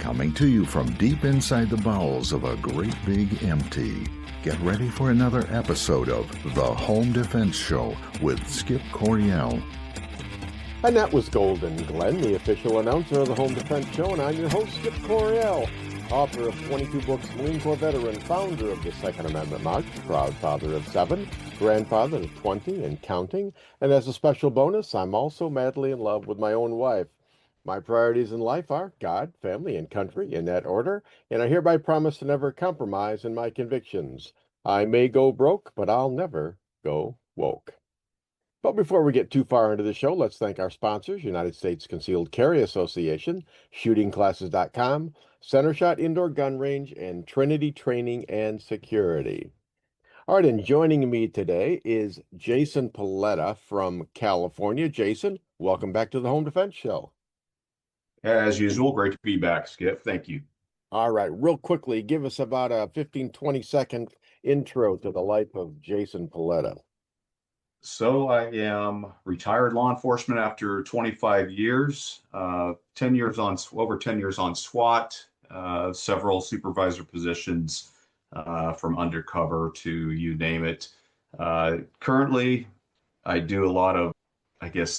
Coming to you from deep inside the bowels of a great big empty. Get ready for another episode of The Home Defense Show with Skip Coryell. And that was Golden Glenn, the official announcer of the Home Defense Show, and I'm your host, Skip Coryell, author of 22 books, Marine Corps veteran, founder of the Second Amendment March, proud father of 7, grandfather of 20 and counting, and as a special bonus, I'm also madly in love with my own wife. My priorities in life are God, family, and country, in that order, and I hereby promise to never compromise in my convictions. I may go broke, but I'll never go woke. But before we get too far into the show, let's thank our sponsors, United States Concealed Carry Association, shootingclasses.com, Center Shot Indoor Gun Range, and Trinity Training and Security. All right, and joining me today is Jason Paletta from California. Jason, welcome back to the Home Defense Show. As usual, great to be back, Skip. Thank you. All right, real quickly, give us about a 15, 20-second intro to the life of Jason Paletta. So I am retired law enforcement after 25 years, 10 years on over 10 years on SWAT, several supervisor positions from undercover to you name it. Currently, I do a lot of,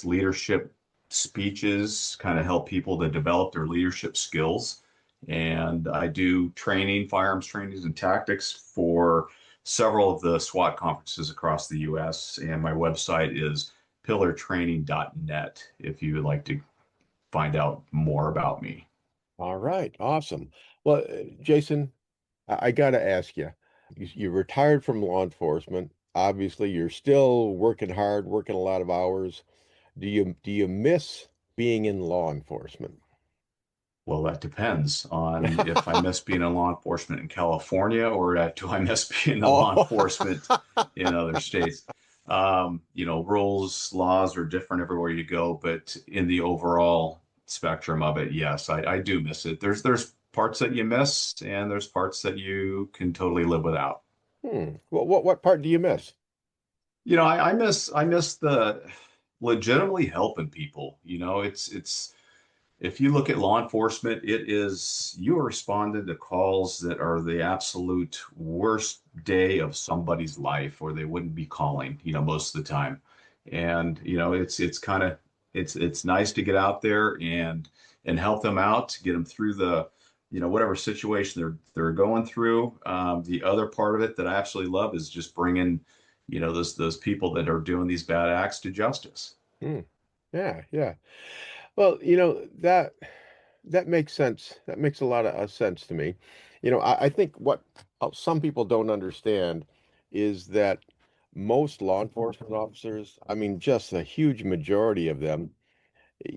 leadership speeches, kind of help people to develop their leadership skills. And I do training, firearms trainings and tactics for several of the SWAT conferences across the U.S. And my website is pillartraining.net if you would like to find out more about me. All right, awesome. Well, Jason, I got to ask you, you retired from law enforcement. Obviously, you're still working hard, working a lot of hours. Do you miss being in law enforcement? Well, that depends on if I miss being in law enforcement in California or do I miss being in law enforcement in other states. Rules, laws are different everywhere you go, but in the overall spectrum of it, yes, I do miss it. There's parts that you miss and there's parts that you can totally live without. Well, what part do you miss? I miss the legitimately helping people. It's if you look at law enforcement, it is you are responding to calls that are the absolute worst day of somebody's life, or they wouldn't be calling, most of the time. And, it's kind of it's nice to get out there and help them out, get them through the, whatever situation they're going through. The other part of it that I absolutely love is just bringing, those people that are doing these bad acts to justice. Yeah, yeah. Well, that makes sense. That makes a lot of sense to me. I think what some people don't understand is that most law enforcement officers, I mean, just a huge majority of them,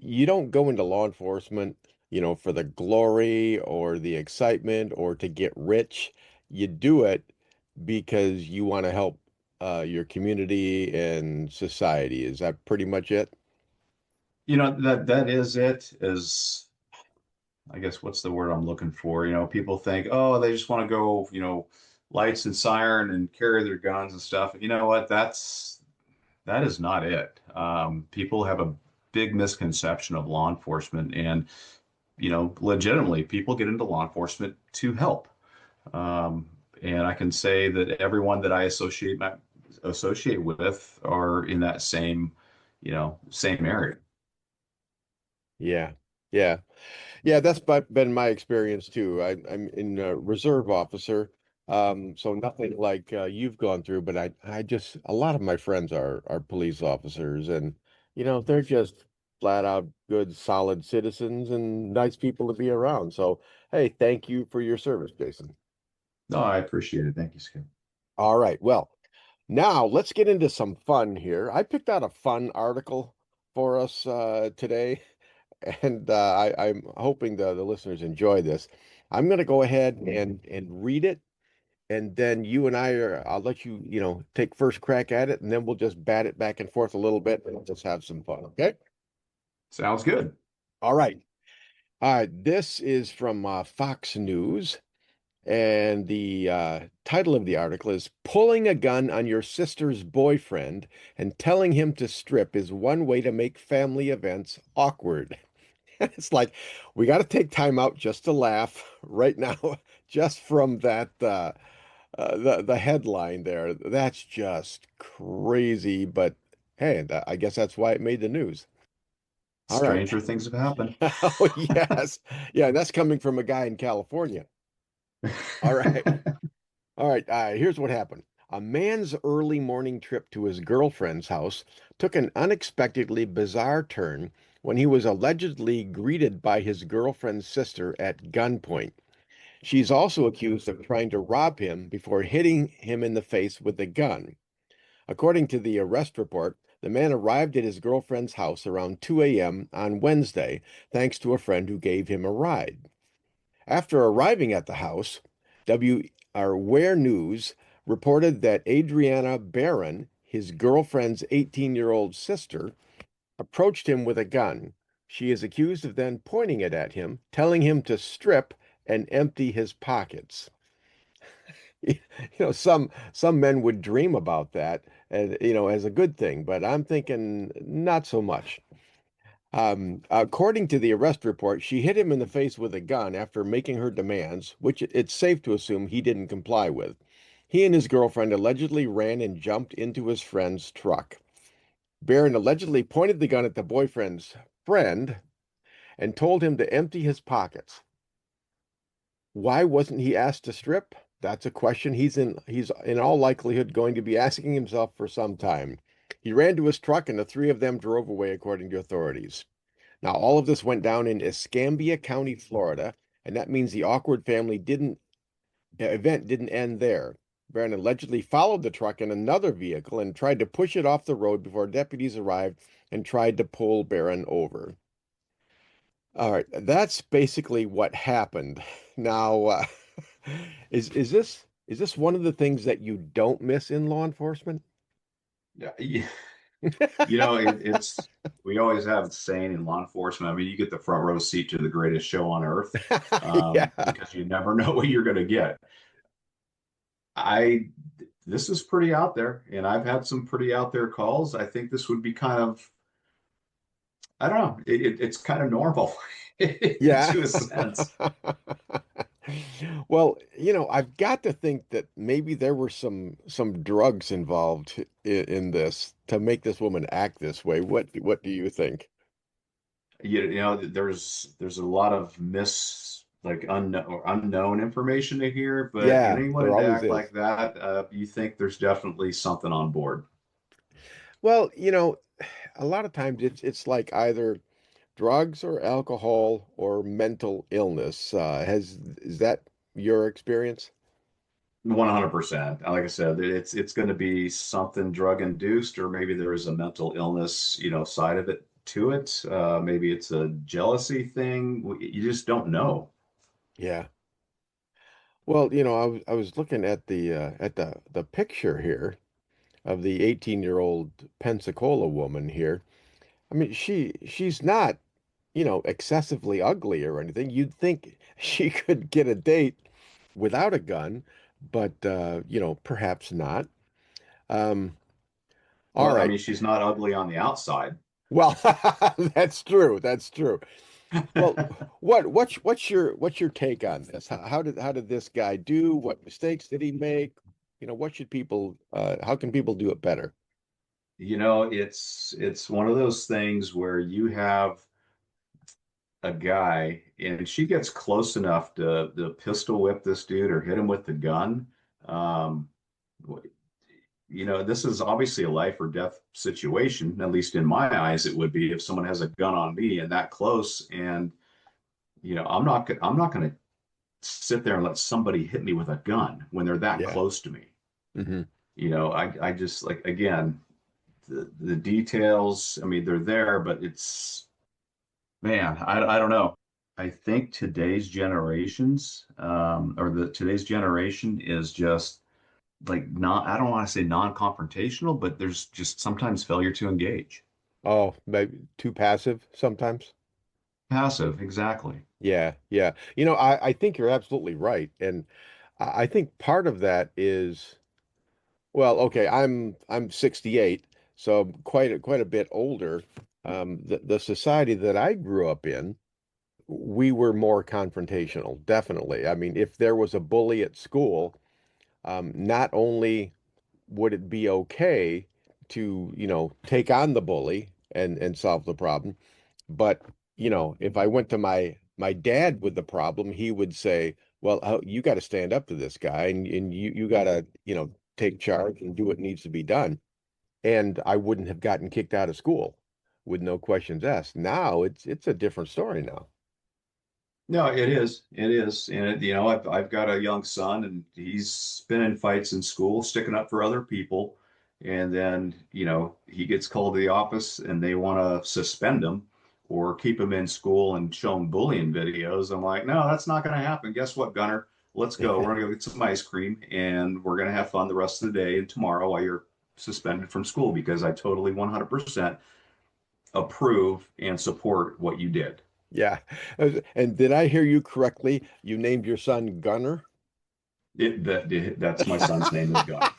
you don't go into law enforcement, for the glory or the excitement or to get rich. You do it because you want to help your community and society. Is that pretty much it? That is it, is I guess what's the word I'm looking for? People think, oh, they just want to go, lights and siren and carry their guns and stuff. You know what? That is not it. People have a big misconception of law enforcement, and legitimately, people get into law enforcement to help. And I can say that everyone that I associate with are in that same area. Yeah, yeah. Yeah, that's been my experience too. I'm in a reserve officer, so nothing like you've gone through. But I just a lot of my friends are police officers, and they're just flat out good, solid citizens and nice people to be around. So hey, thank you for your service, Jason. No, I appreciate it. Thank you, Skip. All right, well, now let's get into some fun here. I picked out a fun article for us today. And I'm hoping the listeners enjoy this. I'm going to go ahead and read it, and then you and I'll let you, take first crack at it, and then we'll just bat it back and forth a little bit, and we'll just have some fun, okay? Sounds good. All right. All right, this is from Fox News, and the title of the article is "Pulling a Gun on Your Sister's Boyfriend and Telling Him to Strip is One Way to Make Family Events Awkward." It's like we got to take time out just to laugh right now, just from that the headline there. That's just crazy, but hey, I guess that's why it made the news. All right. Stranger things have happened. Oh, yes. Yeah, and that's coming from a guy in California. All right. All right. Here's what happened. A man's early morning trip to his girlfriend's house took an unexpectedly bizarre turn when he was allegedly greeted by his girlfriend's sister at gunpoint. She's also accused of trying to rob him before hitting him in the face with a gun. According to the arrest report, the man arrived at his girlfriend's house around 2 a.m. on Wednesday, thanks to a friend who gave him a ride. After arriving at the house, W. or Ware News reported that Adriana Barron, his girlfriend's 18-year-old sister, approached him with a gun. She is accused of then pointing it at him, telling him to strip and empty his pockets. Some men would dream about that, and as a good thing, but I'm thinking not so much. According to the arrest report, she hit him in the face with a gun after making her demands, which it's safe to assume he didn't comply with. He and his girlfriend allegedly ran and jumped into his friend's truck. Barron allegedly pointed the gun at the boyfriend's friend and told him to empty his pockets. Why wasn't he asked to strip? That's a question he's in all likelihood going to be asking himself for some time. He ran to his truck and the three of them drove away, according to authorities. Now, all of this went down in Escambia County, Florida, and that means the awkward family didn't event didn't end there. Barron allegedly followed the truck in another vehicle and tried to push it off the road before deputies arrived and tried to pull Barron over. All right, that's basically what happened. Now, is this one of the things that you don't miss in law enforcement? Yeah, it's we always have the saying in law enforcement. I mean, you get the front row seat to the greatest show on earth, Yeah, because you never know what you're going to get. I This is pretty out there, and I've had some pretty out there calls. I think this would be kind of, I don't know, it's kind of normal yeah. to a sense. Well, I've got to think that maybe there were some drugs involved in this to make this woman act this way. What do you think? There's a lot of unknown information to hear, but Yeah, anyone there to always act is. like that, you think there's definitely something on board. Well, a lot of times it's like either drugs or alcohol or mental illness. Has is that your experience? 100%. Like I said, it's going to be something drug induced, or maybe there is a mental illness, side of it to it. Maybe it's a jealousy thing. You just don't know. Yeah. Well, I was looking at the picture here of the 18-year-old Pensacola woman here. I mean, she's not, excessively ugly or anything. You'd think she could get a date without a gun, but perhaps not. Um, all Well, I right. mean, she's not ugly on the outside. Well, that's true. That's true. Well, what's your take on this? How did this guy do? What mistakes did he make? What should people how can people do it better? It's one of those things where you have a guy and she gets close enough to pistol whip this dude or hit him with the gun. Um, this is obviously a life or death situation. At least in my eyes, it would be if someone has a gun on me and that close. And I'm not going to sit there and let somebody hit me with a gun when they're that Yeah. close to me. Hmm. I just like, again, the details. I mean, they're there, but it's, man, I don't know. I think today's generation is just like not, I don't want to say non-confrontational, but there's just sometimes failure to engage. Oh, maybe too passive sometimes. Passive, exactly. Yeah, yeah. I think you're absolutely right. And I think part of that is, well, okay, I'm 68, so I'm quite a bit older. The society that I grew up in. we were more confrontational, definitely. I mean, if there was a bully at school, not only would it be okay to, take on the bully and solve the problem, but, if I went to my dad with the problem, he would say, well, you got to stand up to this guy and you got to, take charge and do what needs to be done. And I wouldn't have gotten kicked out of school with no questions asked. Now it's a different story now. No, it is. It is. And I've got a young son and he's been in fights in school, sticking up for other people. And then, he gets called to the office and they want to suspend him or keep him in school and show him bullying videos. I'm like, no, that's not going to happen. Guess what, Gunner? Let's go. We're going to go get some ice cream and we're going to have fun the rest of the day and tomorrow while you're suspended from school because I totally 100% approve and support what you did. Yeah. And did I hear you correctly? You named your son Gunner? That's my son's name is Gunner.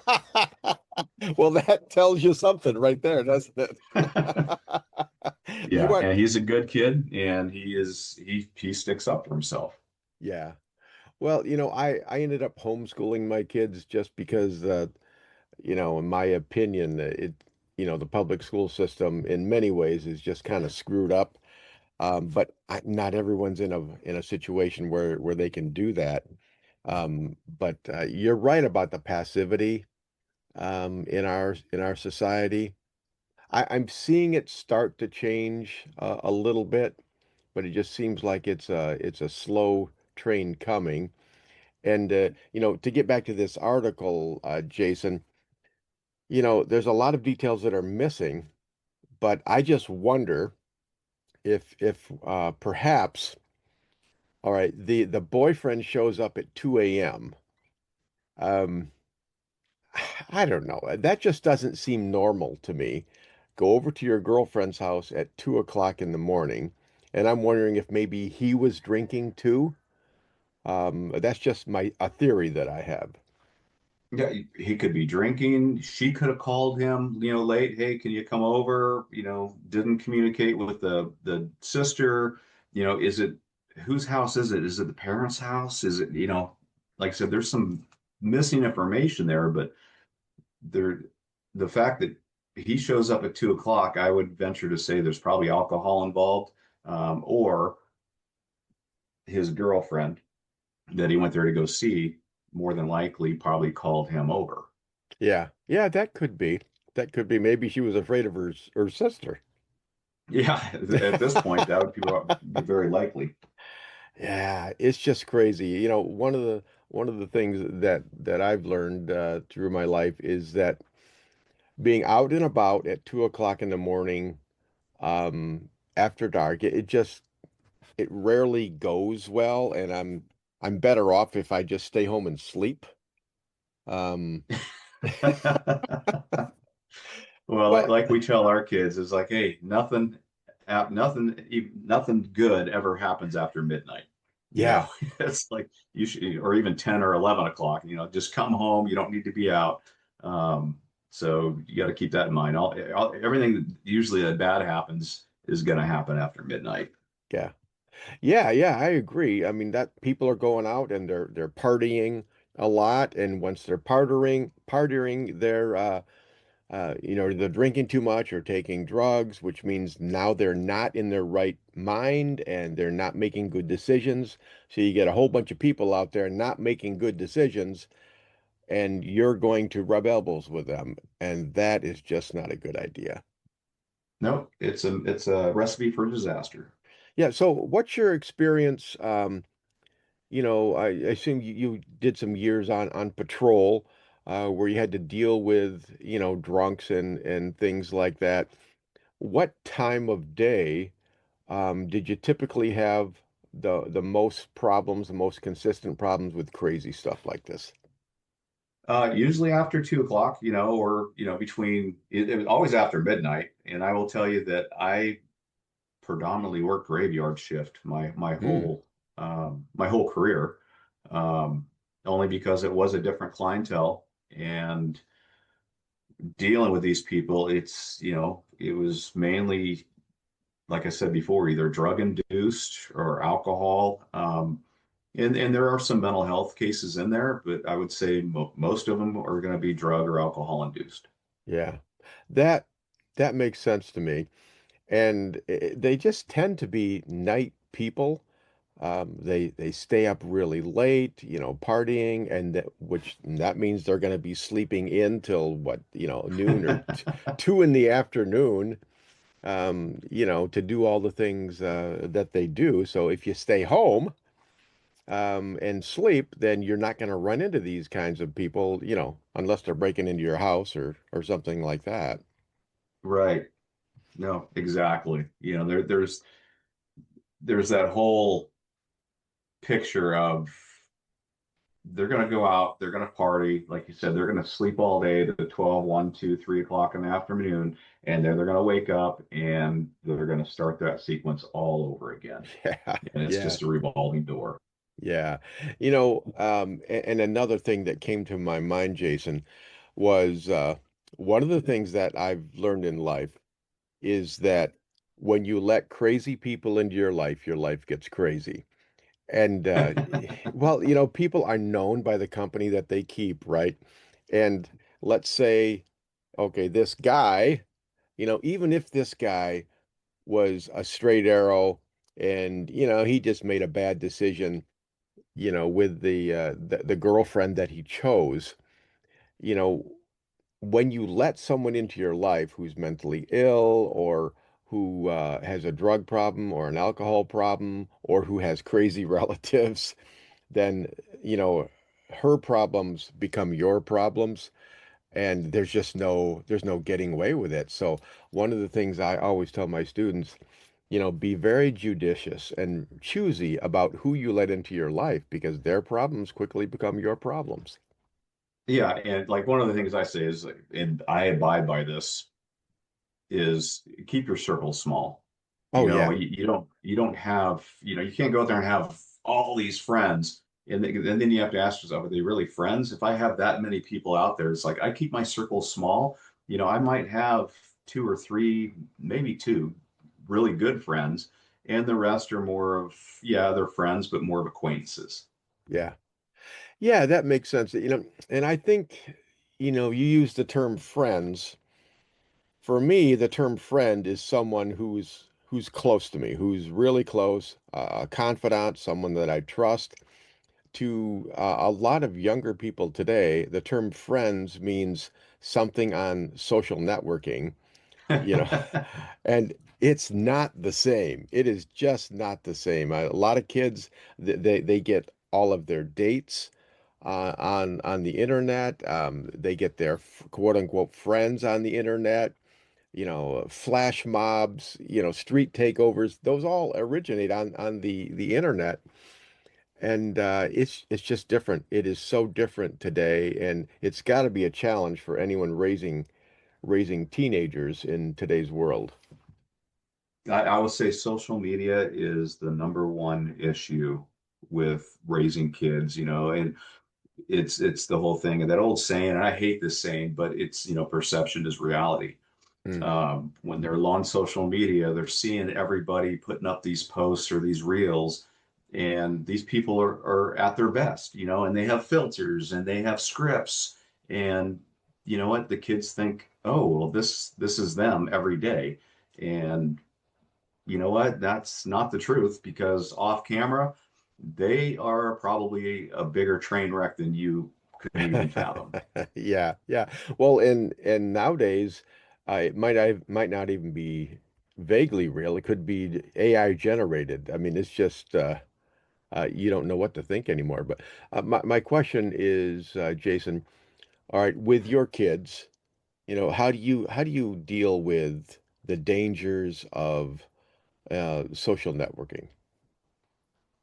Well, that tells you something right there, doesn't it? You Yeah, want, and he's a good kid, and he sticks up for himself. yeah. Well, I ended up homeschooling my kids just because, in my opinion, the public school system in many ways is just kind of screwed up. But not everyone's in a situation where they can do that. But you're right about the passivity in our society. I'm seeing it start to change a little bit, but it just seems like it's a slow train coming. And to get back to this article, Jason, there's a lot of details that are missing, but I just wonder if perhaps, all right, the boyfriend shows up at 2 a.m. Um, I don't know. That just doesn't seem normal to me. Go over to your girlfriend's house at 2 o'clock in the morning, and I'm wondering if maybe he was drinking too. That's just a theory that I have. Yeah, he could be drinking. She could have called him, late. Hey, can you come over? Didn't communicate with the sister. Is it whose house is it? Is it the parents' house? Is it, like I said, there's some missing information there, but there, the fact that he shows up at 2 o'clock, I would venture to say there's probably alcohol involved, or his girlfriend that he went there to go see, more than likely probably called him over. Yeah, yeah, that could be. That could be. Maybe she was afraid of her sister. Yeah, at this point, that would be very likely. Yeah, it's just crazy. One of the things that I've learned through my life is that being out and about at 2 o'clock in the morning, um, after dark, it rarely goes well, and I'm better off if I just stay home and sleep. Um, Well, like, well, like we tell our kids, is like, hey, nothing good ever happens after midnight. yeah, It's like you should, or even 10 or 11 o'clock, just come home. You don't need to be out. Um, so you got to keep that in mind. Everything that usually that bad happens is going to happen after midnight. yeah, yeah, yeah. I agree. I mean that people are going out and they're partying a lot, and once they're partying, they're drinking too much or taking drugs, which means now they're not in their right mind and they're not making good decisions. So you get a whole bunch of people out there not making good decisions, and you're going to rub elbows with them. And that is just not a good idea. No, it's a recipe for disaster. Yeah. So what's your experience? I assume you did some years on patrol, where you had to deal with, drunks and things like that. What time of day did you typically have the most problems, the most consistent problems with crazy stuff like this? Usually after 2 o'clock, or it was always after midnight. And I will tell you that I predominantly worked graveyard shift Hmm. my whole career, um, only because it was a different clientele and dealing with these people. It was mainly like I said before, either drug induced or alcohol. And there are some mental health cases in there, but I would say most of them are going to be drug or alcohol induced. Yeah. That that makes sense to me. And they just tend to be night people. They stay up really late, partying, and that means they're going to be sleeping in till what, noon or t 2 in the afternoon, to do all the things that they do. So if you stay home and sleep, then you're not going to run into these kinds of people, unless they're breaking into your house or something like that. Right. No, exactly. There's that whole picture of they're going to go out, they're going to party. Like you said, they're going to sleep all day to 12, 1, 2, 3 o'clock in the afternoon. And then they're going to wake up and they're going to start that sequence all over again. Yeah, And it's yeah. just a revolving door. Yeah. And another thing that came to my mind, Jason, was one of the things that I've learned in life is that when you let crazy people into your life gets crazy. And well, people are known by the company that they keep, right? And let's say, okay, this guy, even if this guy was a straight arrow and, he just made a bad decision with the girlfriend that he chose, you know, when you let someone into your life who's mentally ill or who has a drug problem or an alcohol problem or who has crazy relatives, then, you know, her problems become your problems and there's no getting away with it. So one of the things I always tell my students, be very judicious and choosy about who you let into your life because their problems quickly become your problems. Yeah, and like one of the things I say is, like, and I abide by this, is keep your circle small. Oh yeah. You don't have, you can't go out there and have all these friends. And then you have to ask yourself, are they really friends? If I have that many people out there, it's like I keep my circle small. I might have two or three, maybe two really good friends, and the rest are more of, yeah, they're friends, but more of acquaintances. Yeah. Yeah, that makes sense. And I think, you use the term friends. For me, the term friend is someone who's close to me, who's really close, a confidant, someone that I trust. To a lot of younger people today, the term friends means something on social networking, you know, and it's not the same. It is just not the same. A lot of kids, they get all of their dates on the internet. They get their quote unquote friends on the internet. Flash mobs, street takeovers. Those all originate on the internet. And it's just different. It is so different today, and it's got to be a challenge for anyone raising teenagers in today's world. I will say social media is the number one issue with raising kids, and it's the whole thing. And that old saying, and I hate this saying, but it's, perception is reality. Mm, When they're on social media, they're seeing everybody putting up these posts or these reels, and these people are at their best, and they have filters and they have scripts, and you know what? The kids think, oh, well, this is them every day, and you know what? That's not the truth because off camera, they are probably a bigger train wreck than you could even fathom. yeah, yeah. Well, and nowadays, it might not even be vaguely real. It could be AI generated. I mean, it's just you don't know what to think anymore. But my question is, Jason, all right, with your kids. How do you deal with the dangers of social networking?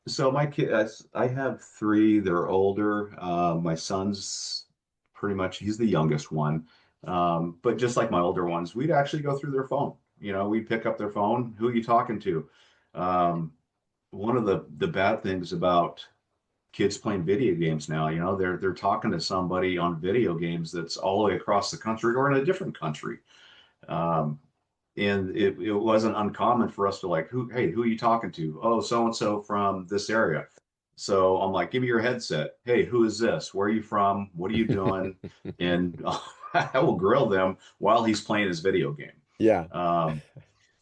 So my kids, I have three. They're older. My son's pretty much, he's the youngest one. But just like my older ones, we'd actually go through their phone. We'd pick up their phone. Who are you talking to? Um, One of the bad things about kids playing video games now, they're talking to somebody on video games that's all the way across the country or in a different country. Um, and it wasn't uncommon for us to like, hey, who are you talking to? Oh, so and so from this area. So I'm like, give me your headset. Hey, who is this? Where are you from? What are you doing? And I will grill them while he's playing his video game. Yeah. Um,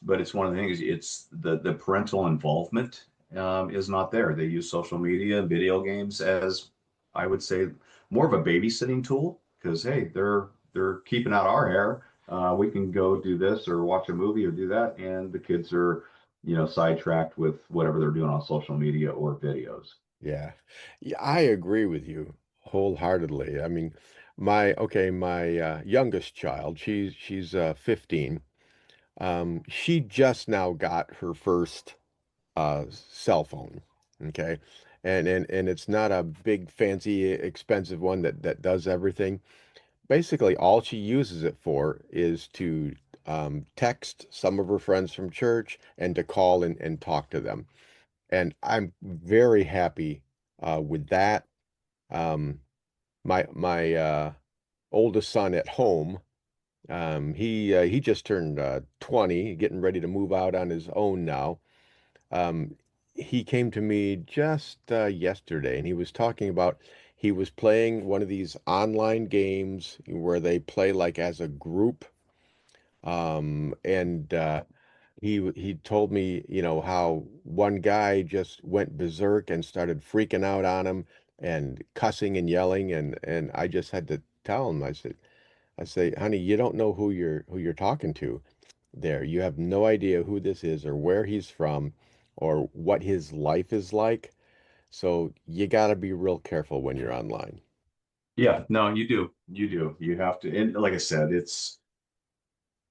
but it's one of the things, it's the parental involvement is not there. They use social media and video games as, I would say, more of a babysitting tool because hey, they're keeping out our hair. We can go do this or watch a movie or do that, and the kids are, sidetracked with whatever they're doing on social media or videos. Yeah. Yeah, I agree with you wholeheartedly. I mean, my youngest child, she's 15. She just now got her first cell phone. Okay. And it's not a big, fancy, expensive one that does everything. Basically, all she uses it for is to text some of her friends from church and to call and talk to them. And I'm very happy with that. Um, my oldest son at home, he just turned 20, getting ready to move out on his own now. Um, he came to me just yesterday, and he was talking about he was playing one of these online games where they play like as a group. And he told me, how one guy just went berserk and started freaking out on him and cussing and yelling, and I just had to tell him, I say, honey, you don't know who you're talking to there. You have no idea who this is or where he's from or what his life is like. So you got to be real careful when you're online. Yeah, no, you do, you have to. And like I said, it's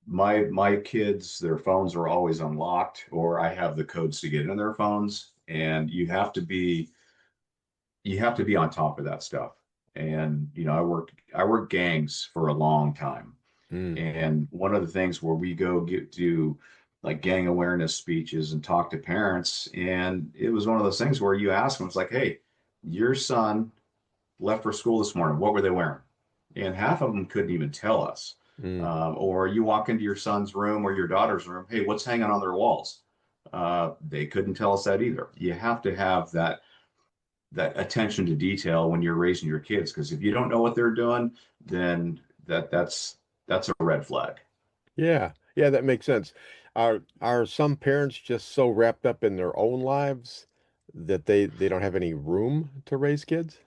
my kids, their phones are always unlocked, or I have the codes to get in their phones, and you have to be on top of that stuff. And I worked gangs for a long time. Mm, And one of the things where we go get to like gang awareness speeches and talk to parents, and it was one of those things where you ask them, it's like, hey, your son left for school this morning. What were they wearing? And half of them couldn't even tell us. mm. Or you walk into your son's room or your daughter's room, hey, what's hanging on their walls? They couldn't tell us that either. You have to have that attention to detail when you're raising your kids, because if you don't know what they're doing, then that's a red flag. Yeah, yeah, that makes sense. Are some parents just so wrapped up in their own lives that they don't have any room to raise kids?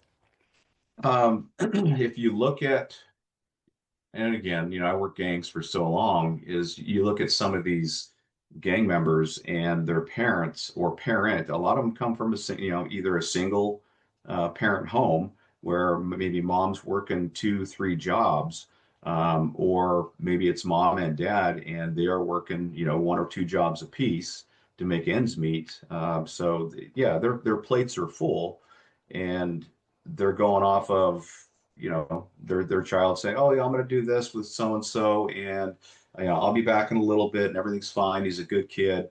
If you look at, and again, I worked gangs for so long, is you look at some of these gang members and their parents or parent, a lot of them come from either a single parent home where maybe mom's working two, three jobs, or maybe it's mom and dad and they are working, one or two jobs apiece to make ends meet. So yeah, their plates are full and they're going off of their child saying, "Oh yeah, I'm going to do this with so and so, and I'll be back in a little bit, and everything's fine. He's a good kid."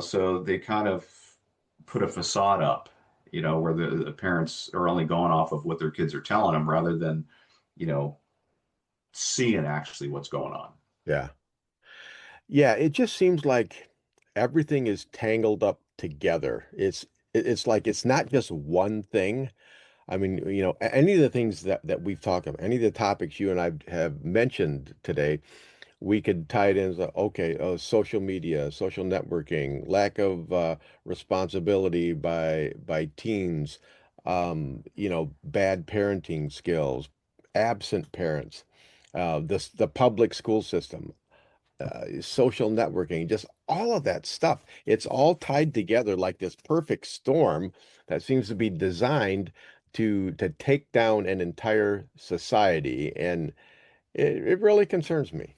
So they kind of put a facade up, where the parents are only going off of what their kids are telling them rather than, you know, seeing actually what's going on. Yeah. Yeah, it just seems like everything is tangled up together. It's like it's not just one thing. I mean, any of the things that we've talked about, any of the topics you and I have mentioned today, we could tie it in as okay, social media, social networking, lack of responsibility by teens, bad parenting skills, absent parents, the public school system, social networking, just all of that stuff. It's all tied together like this perfect storm that seems to be designed to take down an entire society, and it really concerns me.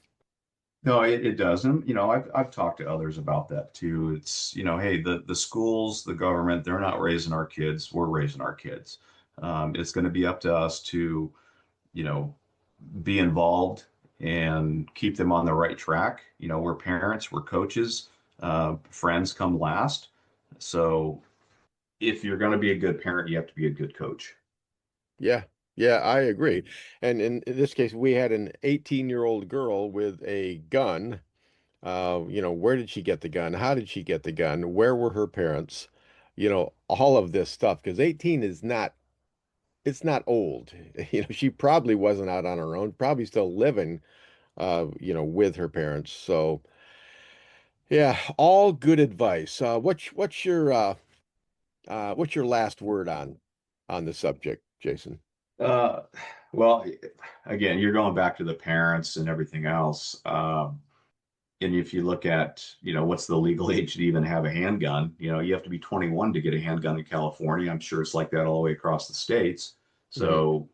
No, it doesn't. I've talked to others about that too. It's, hey, the schools, the government, they're not raising our kids. We're raising our kids. It's going to be up to us to, you know, be involved and keep them on the right track. We're parents, we're coaches, friends come last. So if you're going to be a good parent, you have to be a good coach. Yeah, yeah, I agree. And in this case, we had an 18-year-old girl with a gun Where did she get the gun? How did she get the gun? Where were her parents? All of this stuff, because 18 is not, it's not old. She probably wasn't out on her own, probably still living, with her parents. So yeah, all good advice. What's your last word on the subject, Jason? Uh, well, again, you're going back to the parents and everything else. And if you look at, what's the legal age to even have a handgun, you have to be 21 to get a handgun in California. I'm sure it's like that all the way across the states. So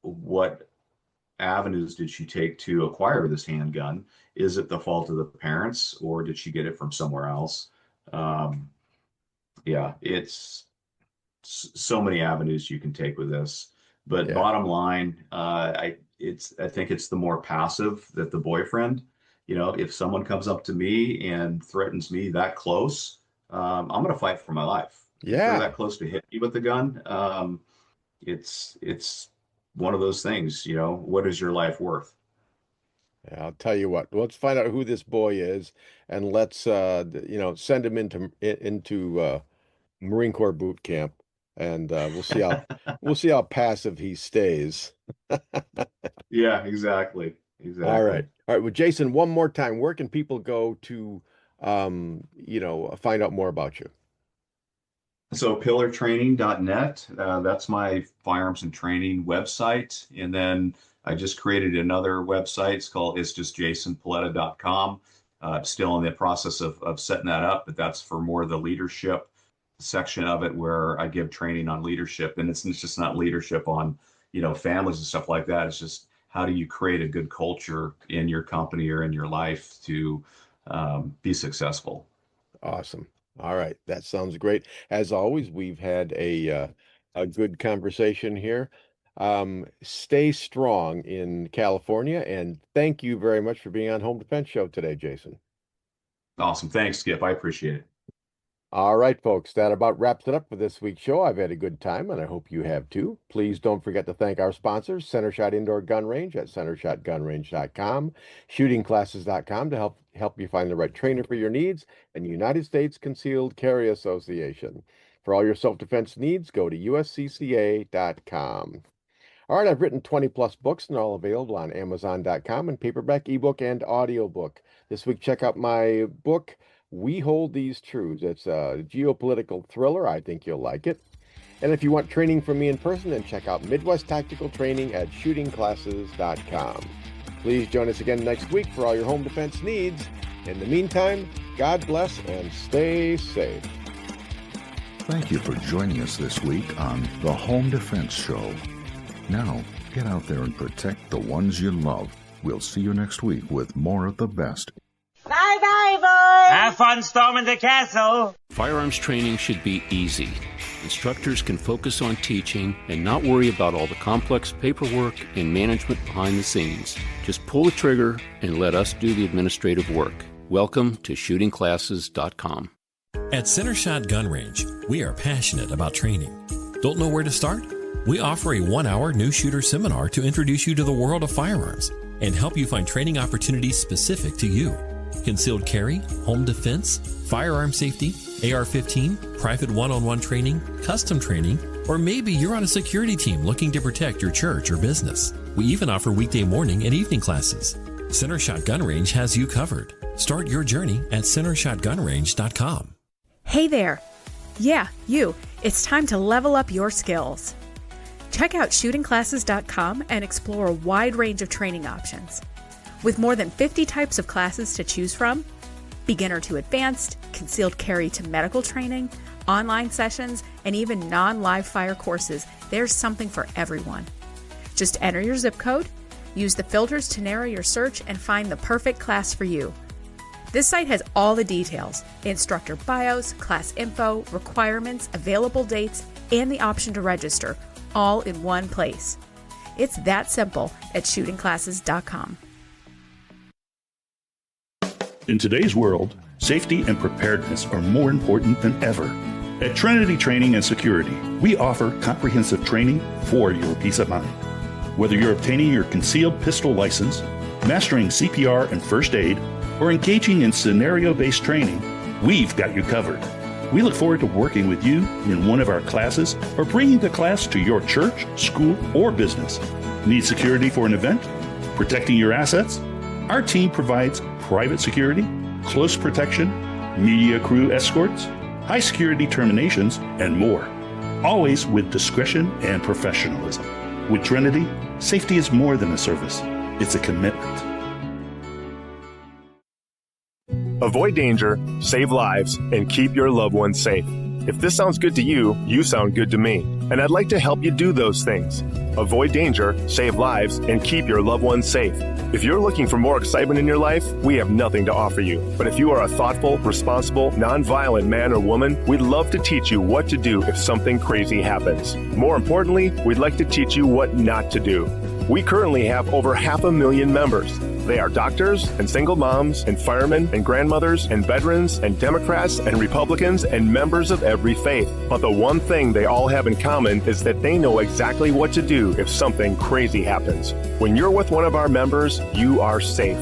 what avenues did she take to acquire this handgun? Is it the fault of the parents, or did she get it from somewhere else? Um, yeah, it's so many avenues you can take with this. But Yeah. bottom line, I think it's the more passive that the boyfriend, if someone comes up to me and threatens me that close, I'm going to fight for my life. If they're Yeah. that close to hit me with the gun, it's one of those things, what is your life worth? Yeah, I'll tell you what. Let's find out who this boy is, and let's send him into Marine Corps boot camp, and we'll see how passive he stays. Yeah, exactly. All Exactly. right. All right. Well, Jason, one more time, where can people go to find out more about you? So pillartraining.net, that's my firearms and training website. And then I just created another website. It's just jasonpaletta.com. Still in the process of setting that up, but that's for more of the leadership section of it where I give training on leadership. And it's just not leadership on, families and stuff like that. It's just how do you create a good culture in your company or in your life to be successful. Awesome. All right. That sounds great. As always, we've had a good conversation here. Stay strong in California, and thank you very much for being on Home Defense Show today, Jason. Awesome. Thanks, Skip. I appreciate it. All right, folks, that about wraps it up for this week's show. I've had a good time, and I hope you have too. Please don't forget to thank our sponsors, Center Shot Indoor Gun Range at centershotgunrange.com, shootingclasses.com to help you find the right trainer for your needs, and United States Concealed Carry Association. For all your self-defense needs, go to uscca.com. All right, I've written 20 plus books, and they're all available on Amazon.com in paperback, ebook, and audiobook. This week, check out my book, We Hold These Truths. It's a geopolitical thriller. I think you'll like it. And if you want training from me in person, then check out Midwest Tactical Training at shootingclasses.com. Please join us again next week for all your home defense needs. In the meantime, God bless and stay safe. Thank you for joining us this week on the Home Defense Show. Now, get out there and protect the ones you love. We'll see you next week with more of the best. Bye-bye, boys! Have fun storming the castle! Firearms training should be easy. Instructors can focus on teaching and not worry about all the complex paperwork and management behind the scenes. Just pull the trigger and let us do the administrative work. Welcome to shootingclasses.com. At Center Shot Gun Range, we are passionate about training. Don't know where to start? We offer a 1-hour new shooter seminar to introduce you to the world of firearms and help you find training opportunities specific to you. Concealed carry, home defense, firearm safety, AR-15, private one-on-one training, custom training, or maybe you're on a security team looking to protect your church or business. We even offer weekday morning and evening classes. Center Shot Gun Range has you covered. Start your journey at centershotgunrange.com. Hey there. Yeah, you. It's time to level up your skills. Check out shootingclasses.com and explore a wide range of training options. With more than 50 types of classes to choose from, beginner to advanced, concealed carry to medical training, online sessions, and even non-live fire courses, there's something for everyone. Just enter your zip code, use the filters to narrow your search, and find the perfect class for you. This site has all the details: instructor bios, class info, requirements, available dates, and the option to register, all in one place. It's that simple at shootingclasses.com. In today's world, safety and preparedness are more important than ever. At Trinity Training and Security, we offer comprehensive training for your peace of mind. Whether you're obtaining your concealed pistol license, mastering CPR and first aid, or engaging in scenario-based training, we've got you covered. We look forward to working with you in one of our classes or bringing the class to your church, school, or business. Need security for an event? Protecting your assets? Our team provides private security, close protection, media crew escorts, high security terminations, and more. Always with discretion and professionalism. With Trinity, safety is more than a service. It's a commitment. Avoid danger, save lives, and keep your loved ones safe. If this sounds good to you, you sound good to me. And I'd like to help you do those things. Avoid danger, save lives, and keep your loved ones safe. If you're looking for more excitement in your life, we have nothing to offer you. But if you are a thoughtful, responsible, nonviolent man or woman, we'd love to teach you what to do if something crazy happens. More importantly, we'd like to teach you what not to do. We currently have over 500,000 members. They are doctors and single moms and firemen and grandmothers and veterans and Democrats and Republicans and members of every faith. But the one thing they all have in common is that they know exactly what to do if something crazy happens. When you're with one of our members, you are safe.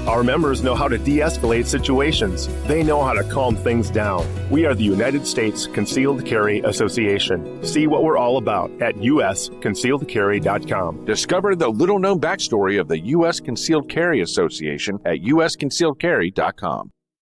Our members know how to de-escalate situations. They know how to calm things down. We are the United States Concealed Carry Association. See what we're all about at usconcealedcarry.com. Discover the little-known backstory of the U.S. Concealed Carry Association at usconcealedcarry.com.